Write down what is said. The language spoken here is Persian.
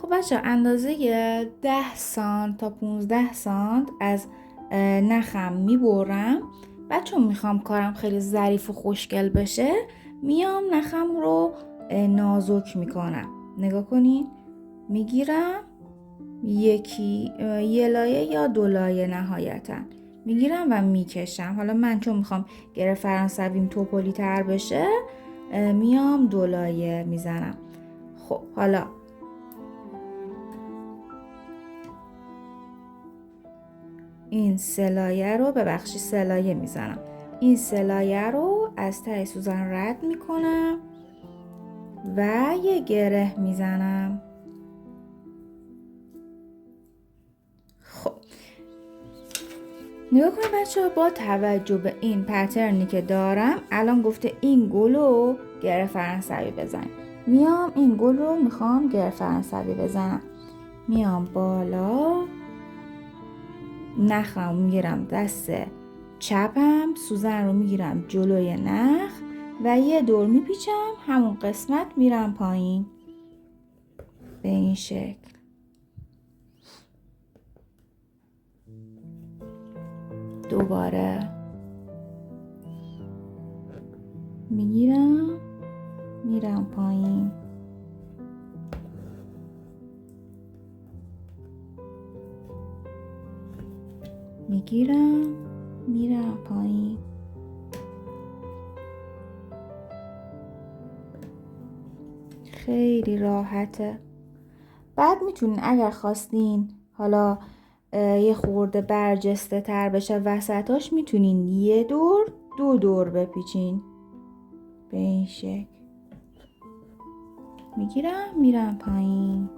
خب بچه اندازه 10 سانت تا 15 سانت از نخم میبرم. بچه میخوام کارم خیلی ظریف و خوشگل بشه، میام نخم رو نازک میکنم. نگاه کنین، میگیرم یه لایه یا 2 لایه نهایتا میگیرم و میکشم. حالا من چون میخوام گره فرانسویم توپلی تر بشه میام 2 لایه میزنم. خب حالا این 3 لایه رو ببخشید 3 لایه میزنم. این 3 لایه رو از ته سوزن رد میکنم و یه گره میزنم. خب نگاه کنید بچه ها، با توجه به این پترنی که دارم الان گفته این گل رو گره فرانسوی بزن. میام این گل رو میخوام گره فرانسوی بزنم، میام بالا، نخم میگیرم دست چپم، سوزن رو میگیرم جلوی نخ و یه دور میپیچم، همون قسمت میرم پایین به این شکل. دوباره میگیرم میرم پایین. میگیرم میرم پایین. خیلی راحته. بعد میتونین اگر خواستین حالا یه خورده برجسته تر بشه وسطاش، میتونین یه دور 2 دور بپیچین به این شکل. میگیرم میرم پایین.